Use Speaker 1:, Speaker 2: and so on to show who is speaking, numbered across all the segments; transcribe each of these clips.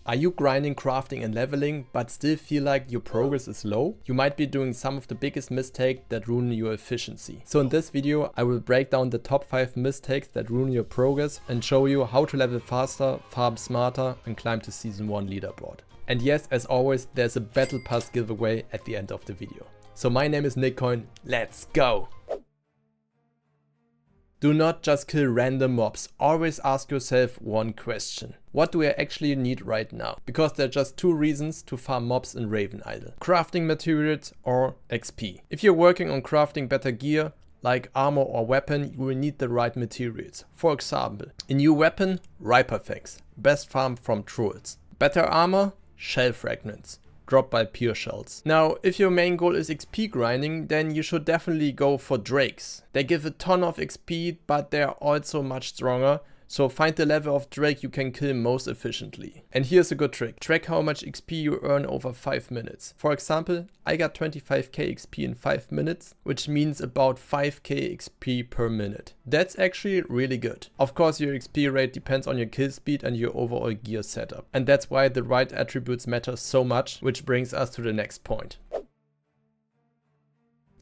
Speaker 1: Are you grinding, crafting and leveling but still feel like your progress is low? You might be doing some of the biggest mistakes that ruin your efficiency. So in this video I will break down the top 5 mistakes that ruin your progress and show you how to level faster, farm smarter and climb to season 1 leaderboard. And yes, as always, there's a battle pass giveaway at the end of the video. So my name is Nickcoin, let's go! Do not just kill random mobs, always ask yourself one question. What do I actually need right now? Because there are just 2 reasons to farm mobs in RavenIdle. Crafting materials or XP. If you're working on crafting better gear, like armor or weapon, you will need the right materials. For example, a new weapon, Riper Fangs, best farm from trolls. Better armor, shell fragments, dropped by pure shells. Now, if your main goal is XP grinding, then you should definitely go for drakes. They give a ton of XP, but they're also much stronger. So find the level of drake you can kill most efficiently. And here's a good trick. Track how much XP you earn over 5 minutes. For example, I got 25k XP in 5 minutes, which means about 5k XP per minute. That's actually really good. Of course, your XP rate depends on your kill speed and your overall gear setup. And that's why the right attributes matter so much, which brings us to the next point.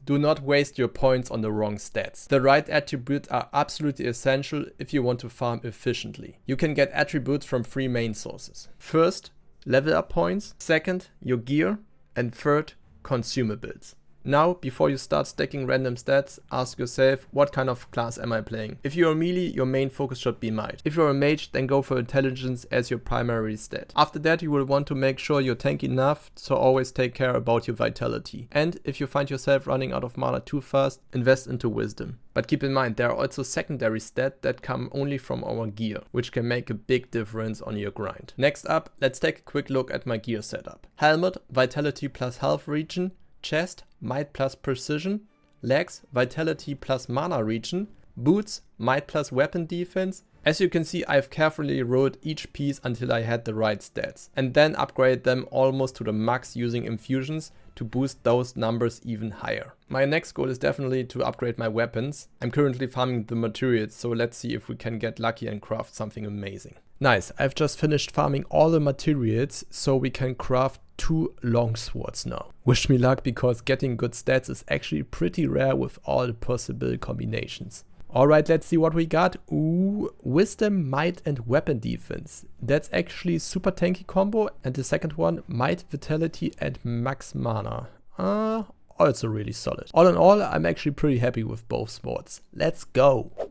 Speaker 1: Do not waste your points on the wrong stats. The right attributes are absolutely essential if you want to farm efficiently. You can get attributes from 3 main sources. First, level up points. Second, your gear. And third, consumables. Now, before you start stacking random stats, ask yourself, what kind of class am I playing? If you're a melee, your main focus should be might. If you're a mage, then go for intelligence as your primary stat. After that, you will want to make sure you're tanky enough, so always take care about your vitality. And if you find yourself running out of mana too fast, invest into wisdom. But keep in mind, there are also secondary stats that come only from our gear, which can make a big difference on your grind. Next up, let's take a quick look at my gear setup. Helmet, vitality plus health regen. Chest, might plus precision. Legs, vitality plus mana regen. Boots, might plus weapon defense. As you can see, I've carefully rolled each piece until I had the right stats, and then upgrade them almost to the max using infusions to boost those numbers even higher. My next goal is definitely to upgrade my weapons. I'm currently farming the materials, so let's see if we can get lucky and craft something amazing. Nice, I've just finished farming all the materials, so we can craft 2 longswords now. Wish me luck, because getting good stats is actually pretty rare with all the possible combinations. Alright, let's see what we got. Ooh, wisdom, might and weapon defense. That's actually super tanky combo. And the second one, might, vitality and max mana. Also really solid. All in all, I'm actually pretty happy with both swords. Let's go!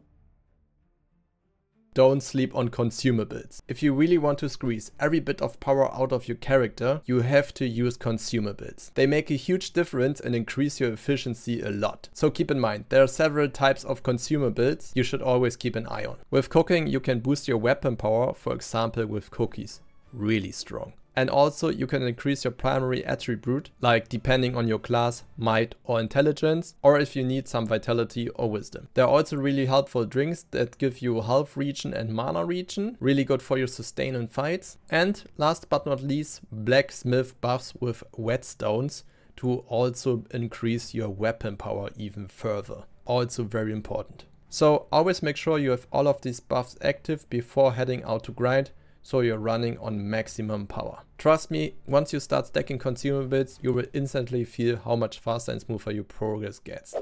Speaker 1: Don't sleep on consumables. If you really want to squeeze every bit of power out of your character, you have to use consumables. They make a huge difference and increase your efficiency a lot. So keep in mind, there are several types of consumables you should always keep an eye on. With cooking, you can boost your weapon power, for example with cookies. Really strong. And also you can increase your primary attribute, like depending on your class, might or intelligence, or if you need some vitality or wisdom. There are also really helpful drinks that give you health regen and mana regen, really good for your sustain in fights. And last but not least, blacksmith buffs with whetstones to also increase your weapon power even further. Also very important. So always make sure you have all of these buffs active before heading out to grind, so you're running on maximum power. Trust me, once you start stacking consumables, you will instantly feel how much faster and smoother your progress gets.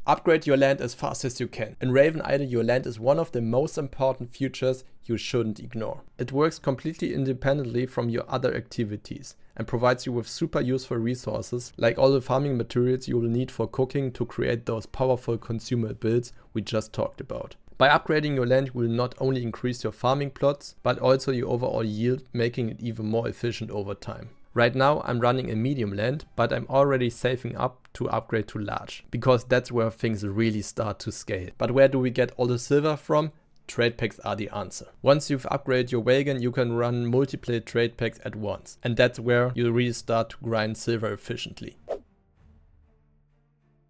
Speaker 1: Upgrade your land as fast as you can. In RavenIdle, your land is one of the most important features you shouldn't ignore. It works completely independently from your other activities and provides you with super useful resources like all the farming materials you will need for cooking to create those powerful consumables we just talked about. By upgrading your land, you will not only increase your farming plots, but also your overall yield, making it even more efficient over time. Right now I'm running a medium land, but I'm already saving up to upgrade to large, because that's where things really start to scale. But where do we get all the silver from? Trade packs are the answer. Once you've upgraded your wagon, you can run multiple trade packs at once, and that's where you really start to grind silver efficiently.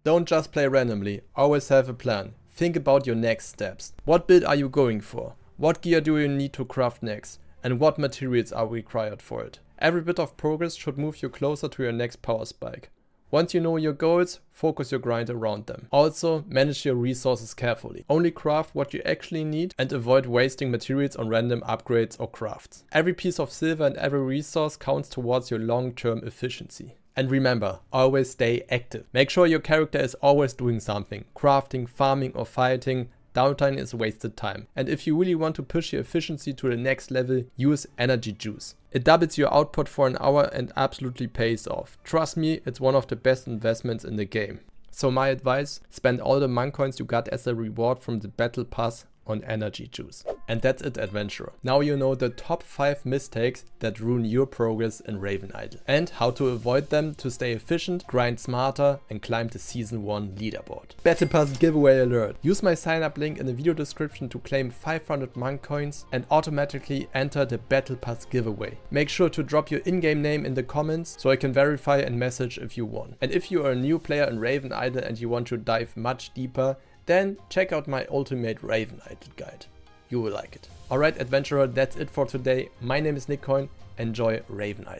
Speaker 1: Don't just play randomly, always have a plan. Think about your next steps. What build are you going for? What gear do you need to craft next? And what materials are required for it? Every bit of progress should move you closer to your next power spike. Once you know your goals, focus your grind around them. Also, manage your resources carefully. Only craft what you actually need and avoid wasting materials on random upgrades or crafts. Every piece of silver and every resource counts towards your long-term efficiency. And remember, always stay active. Make sure your character is always doing something. Crafting, farming or fighting. Downtime is wasted time. And if you really want to push your efficiency to the next level, use energy juice. It doubles your output for an hour and absolutely pays off. Trust me, it's one of the best investments in the game. So my advice, spend all the monk coins you got as a reward from the battle pass on energy juice. And that's it, adventurer. Now you know the top 5 mistakes that ruin your progress in RavenIdle and how to avoid them to stay efficient, grind smarter and climb the season 1 leaderboard. Battle pass giveaway alert. Use my sign up link in the video description to claim 500 monk coins and automatically enter the battle pass giveaway. Make sure to drop your in-game name in the comments so I can verify and message if you won. And if you are a new player in RavenIdle and you want to dive much deeper, then check out my ultimate RavenIdle guide. You will like it. Alright adventurer, that's it for today. My name is Nickcoin. Enjoy RavenIdle.